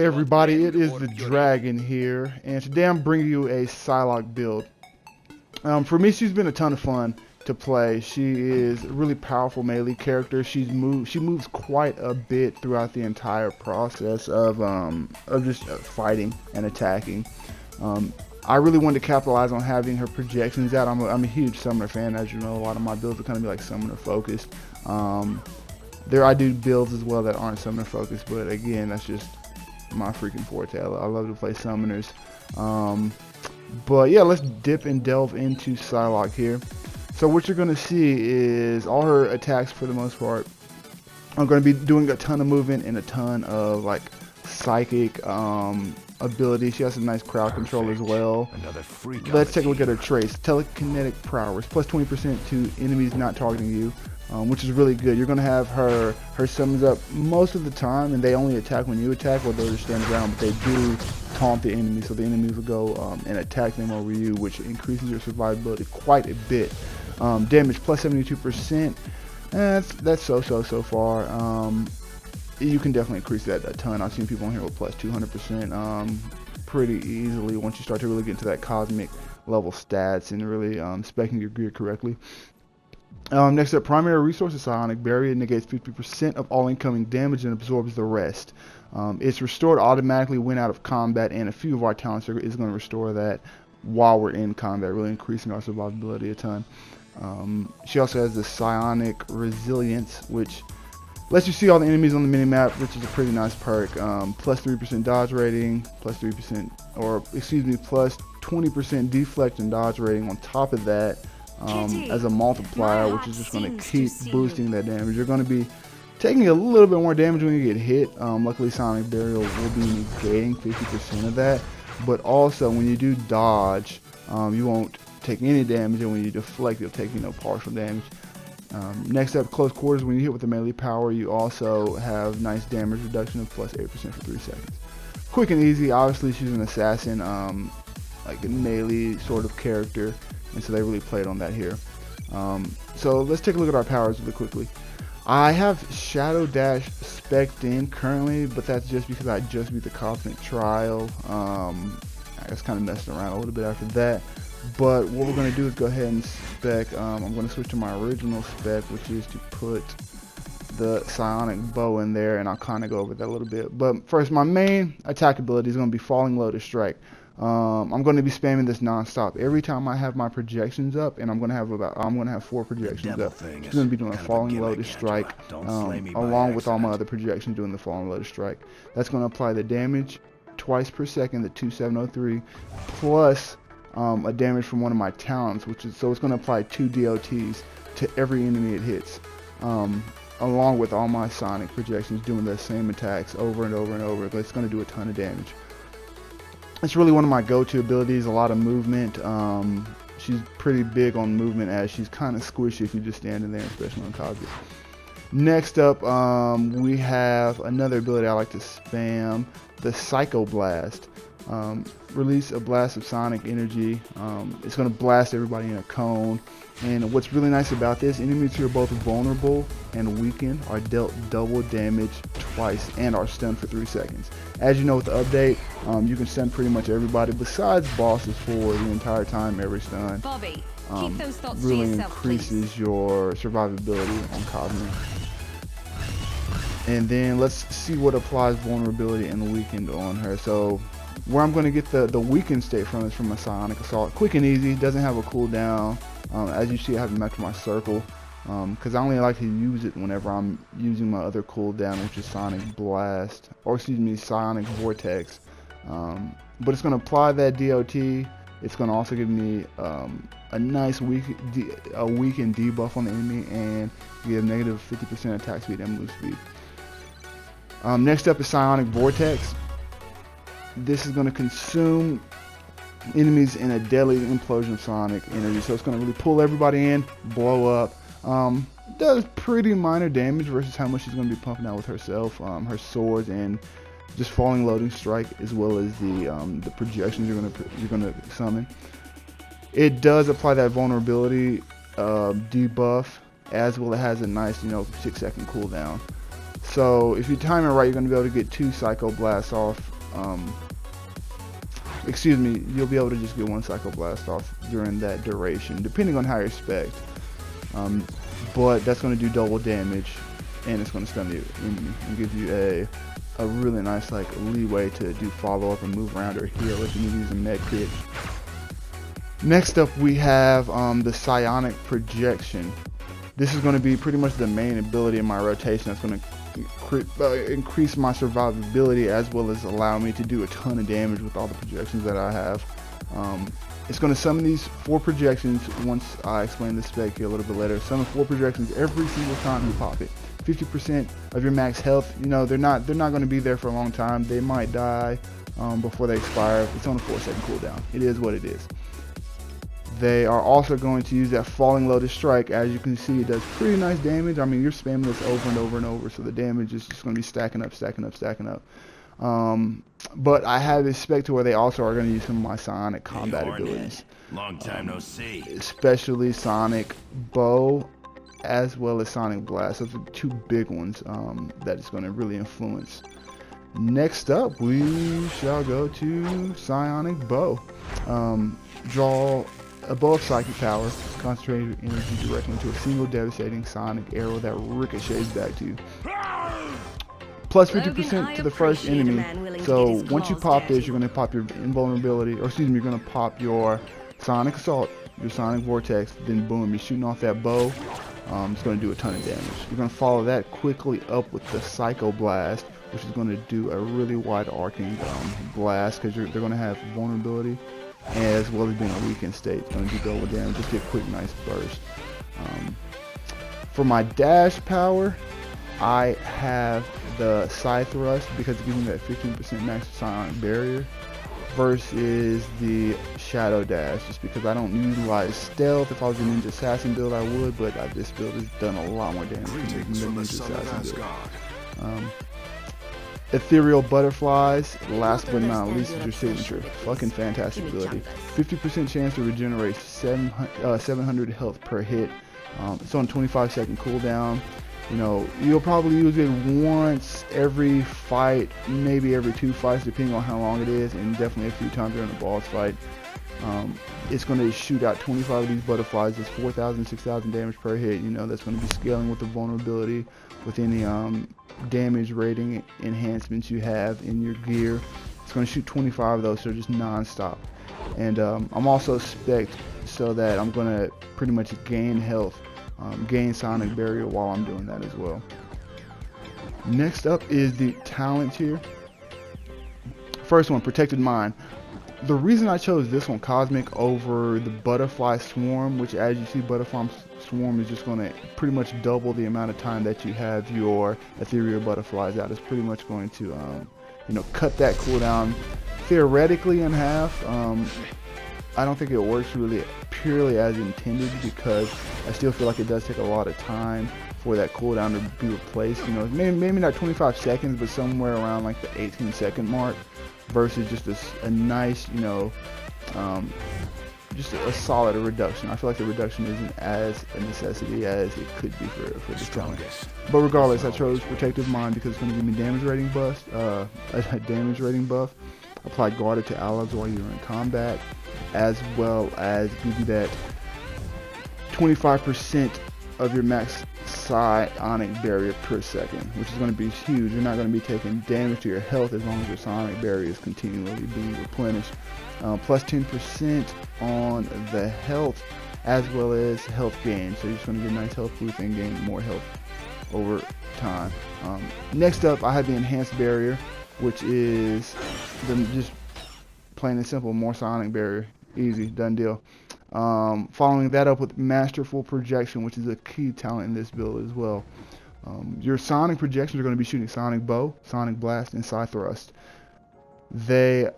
Hey everybody, it is the Dragon here, and today I'm bringing you a Psylocke build. For me, she's been a ton of fun to play. She is a really powerful melee character. She moves quite a bit throughout the entire process of just fighting and attacking. I really wanted to capitalize on having her projections out. I'm a huge summoner fan, as you know. A lot of my builds are kind of be like summoner focused. I do builds as well that aren't summoner focused, but again, that's just my freaking forte. I love to play summoners. But yeah, let's dip and delve into Psylocke here. So what you're going to see is all her attacks, for the most part, are going to be doing a ton of movement and a ton of like psychic ability. She has some nice crowd control as well. Let's take a look at her traits. Telekinetic prowess, plus 20% to enemies not targeting you, which is really good. You're going to have her summons up most of the time, and they only attack when you attack, or they'll just stand around, but they do taunt the enemy, so the enemies will go and attack them over you, which increases your survivability quite a bit. Damage, plus 72%. That's so far. You can definitely increase that a ton. I've seen people on here with plus 200% pretty easily once you start to really get into that cosmic level stats and really speccing your gear correctly. Next up, primary resources psionic barrier negates 50% of all incoming damage and absorbs the rest. It's restored automatically when out of combat, and a few of our talents is going to restore that while we're in combat, really increasing our survivability a ton. She also has the psionic resilience, which lets you see all the enemies on the minimap, which is a pretty nice perk. Plus 3% dodge rating, plus 20% deflect and dodge rating on top of that. As a multiplier, which is just going to keep boosting that damage. You're going to be taking a little bit more damage when you get hit. Luckily, Sonic Barrier will be negating 50% of that. But also, when you do dodge, you won't take any damage, and when you deflect, you'll take partial damage. Next up, close quarters. When you hit with the melee power, you also have nice damage reduction of plus 8% for 3 seconds. Quick and easy. Obviously, she's an assassin, like a melee sort of character. And so they really played on that here. So let's take a look at our powers really quickly. I have Shadow Dash spec'd in currently, but that's just because I just beat the Cosmic Trial. I was kind of messing around a little bit after that. But what we're going to do is go ahead and spec. I'm going to switch to my original spec, which is to put the Psionic Bow in there, and I'll kind of go over that a little bit. But first, my main attack ability is going to be Falling Lotus Strike. I'm going to be spamming this non-stop every time I have my projections up, and I'm going to have 4 projections up. I'm going to be doing a Falling Lotus Strike, along with all my other projections doing the Falling Lotus Strike. That's going to apply the damage twice per second, the 2703, plus a damage from one of my talents, so it's going to apply 2 DOTs to every enemy it hits, along with all my Sonic projections doing the same attacks over and over and over. But it's going to do a ton of damage. It's really one of my go-to abilities, a lot of movement. She's pretty big on movement, as she's kind of squishy if you're just standing there, especially on Cosmic. Next up, we have another ability I like to spam, the Psycho Blast. Release a blast of sonic energy. It's going to blast everybody in a cone. And what's really nice about this, enemies who are both vulnerable and weakened are dealt double damage twice and are stunned for 3 seconds. As you know, with the update, you can stun pretty much everybody besides bosses for the entire time every stun. Bobby, keep those thoughts really to yourself, increases your survivability on Cosmic. And then let's see what applies vulnerability and weakened on her. So where I'm going to get the weakened state from is from a Psionic Assault. Quick and easy, doesn't have a cooldown. As you see, I have it mapped to my circle, because I only like to use it whenever I'm using my other cooldown, which is Sonic Blast, or excuse me, Psionic Vortex. But it's going to apply that DOT. It's going to also give me a nice weakened debuff on the enemy, and give negative 50% attack speed and move speed. Next up is Psionic Vortex. This is going to consume enemies in a deadly implosion of sonic energy, so it's going to really pull everybody in, blow up. Does pretty minor damage versus how much she's going to be pumping out with herself, her swords, and just falling loading strike, as well as the projections you're going to summon. It does apply that vulnerability debuff, as well. It has a nice 6-second cooldown. So if you time it right, you're going to be able to get 2 Psycho Blasts off excuse me, you'll be able to just get one Psycho Blast off during that duration, depending on how you're spec'd. But that's going to do double damage, and it's going to stun the enemy and give you a really nice like leeway to do follow up and move around or heal if you need to use a med kit. Next up we have the Psionic Projection. This is going to be pretty much the main ability in my rotation that's going to increase my survivability as well as allow me to do a ton of damage with all the projections that I have. It's going to summon these 4 projections once I explain the spec here a little bit later. Summon 4 projections every single time you pop it. 50% of your max health. You know, they're not going to be there for a long time. They might die before they expire. It's on a 4-second cooldown. It is what it is. They are also going to use that Falling Lotus Strike. As you can see, it does pretty nice damage. I mean, you're spamming this over and over and over, so the damage is just going to be stacking up, stacking up, stacking up. But I have a spec to where they also are going to use some of my psionic combat abilities. Long time no see. Especially Sonic Bow as well as Sonic Blast. Those are 2 big ones that is going to really influence. Next up, we shall go to Psionic Bow. Draw a bow of psychic power, concentrated energy directly into a single devastating sonic arrow that ricochets back to you. Plus 50% to the first enemy. So once you pop this, you're going to pop your invulnerability, or excuse me, you're going to pop your Sonic Assault, your Sonic Vortex, then boom, you're shooting off that bow. It's going to do a ton of damage. You're going to follow that quickly up with the Psycho Blast, which is going to do a really wide arcing blast because they're going to have vulnerability as well as being a weakened state. It's going to do double damage, just get a quick nice burst. For my dash power, I have the Side Thrust because it gives me that 15% max psionic barrier versus the Shadow Dash, just because I don't utilize stealth. If I was a Ninja Assassin build I would, but this build has done a lot more damage than the Ninja Assassin build. Ethereal Butterflies, last but not least, is your signature. Fucking fantastic ability. 50% chance to regenerate 700 health per hit. It's on 25-second cooldown. You know, you'll probably use it once every fight, maybe every 2 fights, depending on how long it is, and definitely a few times during a boss fight. It's going to shoot out 25 of these butterflies. It's 4,000, 6,000 damage per hit. You know, that's going to be scaling with the vulnerability, with any damage rating enhancements you have in your gear. It's going to shoot 25 of those, so just non-stop. And I'm also spec'd so that I'm going to pretty much gain health, gain sonic barrier while I'm doing that as well. Next up is the talent tier. First one, Protected Mind. The reason I chose this one, Cosmic, over the Butterfly Swarm, which as you see, Butterfly Swarm is just going to pretty much double the amount of time that you have your ethereal butterflies out. It's pretty much going to, you know, cut that cooldown theoretically in half. I don't think it works really purely as intended because I still feel like it does take a lot of time for that cooldown to be replaced. You know, maybe not 25 seconds, but somewhere around like the 18-second mark. Versus just a nice, you know, just a solid reduction. I feel like the reduction isn't as a necessity as it could be for this talent. But regardless, I chose Protective Mind because it's going to give me damage rating buff, a damage rating buff, apply guarded to allies while you're in combat, as well as give you that 25% of your max psionic barrier per second, which is going to be huge. You're not going to be taking damage to your health as long as your psionic barrier is continually being replenished. Plus 10% on the health as well as health gain, so you're just going to get a nice health boost and gain more health over time. Next up, I have the enhanced barrier, which is just plain and simple, more psionic barrier. Easy, done deal. Following that up with Masterful Projection, which is a key talent in this build as well. Your Sonic Projections are going to be shooting Sonic Bow, Sonic Blast, and Side Thrust. They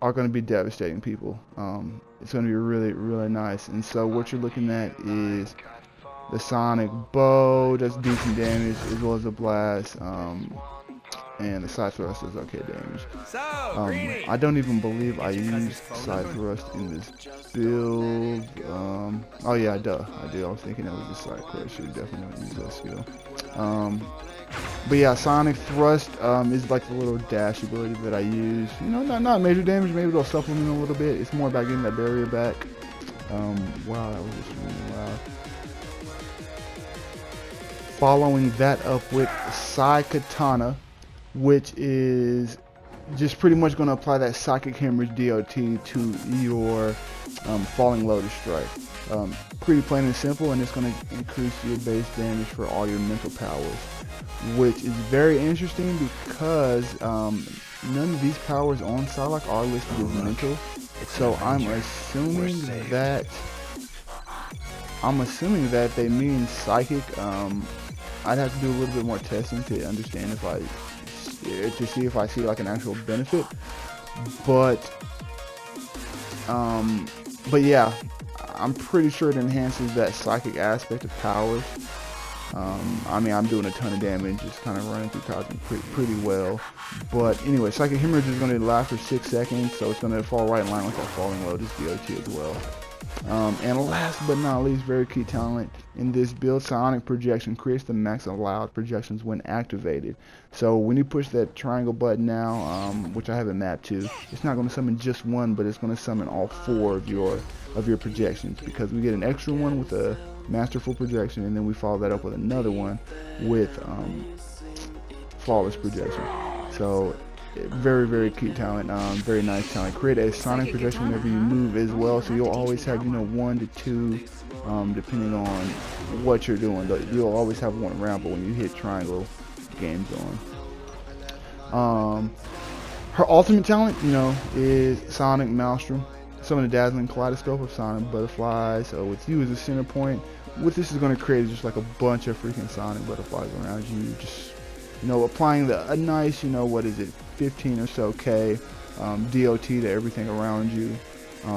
are going to be devastating people. It's going to be really, really nice. And so what you're looking at is the Sonic Bow does decent damage as well as the Blast. and the side thrust does okay damage. I don't even believe I used side thrust in this build. Oh yeah, I do. I was thinking that was the side quest. Should definitely use that skill. But yeah, Sonic Thrust is like the little dash ability that I use. You know, not major damage. Maybe it'll supplement a little bit. It's more about getting that barrier back. Wow, that was just really loud. Following that up with Psy Katana, which is just pretty much going to apply that Psychic Hemorrhage DOT to your Falling Lotus Strike. Pretty plain and simple, and it's going to increase your base damage for all your mental powers, which is very interesting because none of these powers on Psylocke are listed as mental. So I'm assuming that they mean psychic. I'd have to do a little bit more testing to understand to see if I see like an actual benefit. But yeah, I'm pretty sure it enhances that psychic aspect of powers. I mean, I'm doing a ton of damage, just kind of running through Cosmic pretty well. But anyway, Psychic Hemorrhage is going to last for 6 seconds, so it's going to fall right in line with that Falling Lotus DOT as well. And last but not least, very key talent in this build, Psionic Projection creates the max allowed projections when activated. So when you push that triangle button now, which I have it mapped to, it's not going to summon just one, but it's going to summon all 4 of your projections, because we get an extra one with a Masterful Projection, and then we follow that up with another one with Flawless Projection. So very, very key talent, very nice talent. Create a Sonic Projection whenever you move as well, so you'll always have, you know, 1 to 2, depending on what you're doing. You'll always have 1 around, but when you hit triangle, game's on. Her ultimate talent, you know, is Sonic Maelstrom. Summon a dazzling kaleidoscope of Sonic butterflies. So with you as a center point, what this is going to create is just like a bunch of freaking Sonic butterflies around you. Just, you know, applying a nice, you know, what is it, 15 or so K DOT to everything around you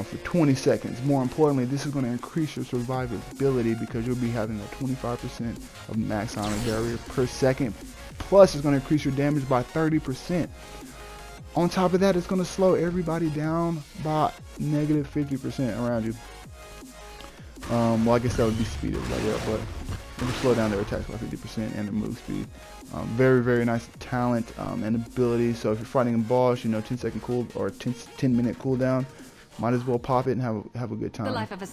for 20 seconds. More importantly, this is going to increase your survivability because you'll be having a 25% of max Sonic barrier per second. Plus, it's going to increase your damage by 30%. On top of that, it's going to slow everybody down by negative 50% around you. Well, I guess that would be speed, everybody up, but it will slow down their attacks by 50% and their move speed. Very, very nice talent and ability. So if you're fighting a boss, you know, 10-second cool or 10-minute cooldown, might as well pop it and have a good time. The life of a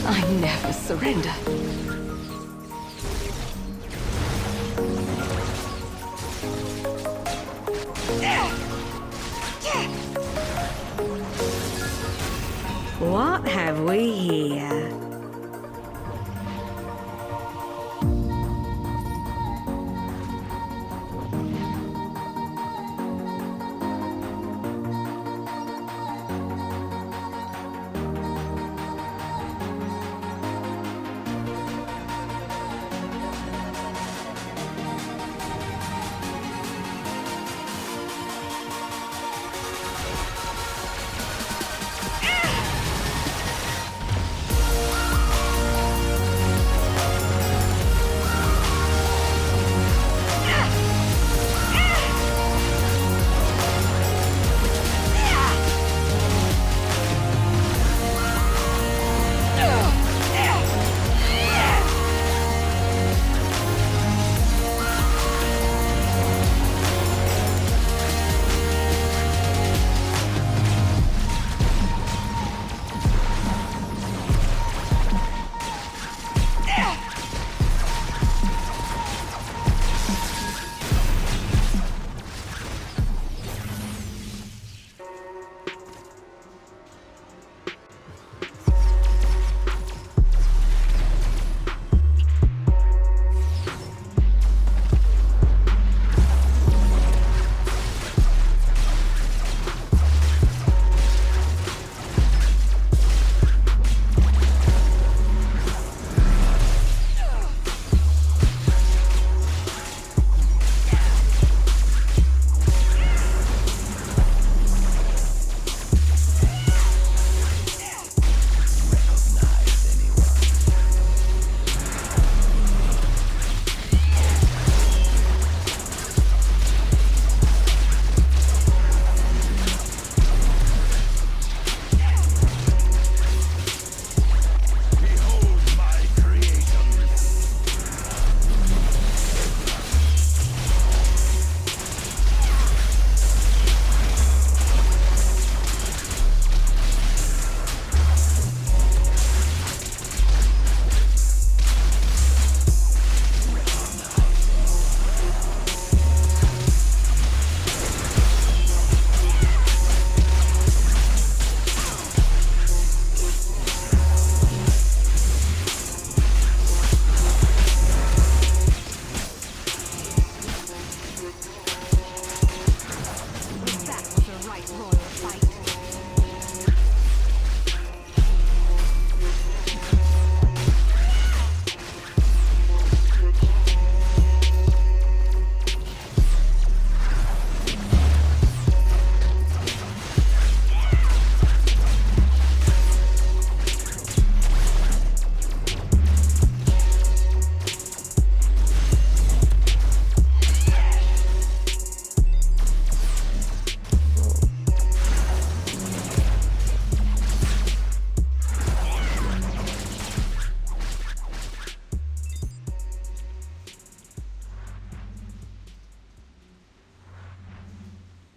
I never surrender. What have we here?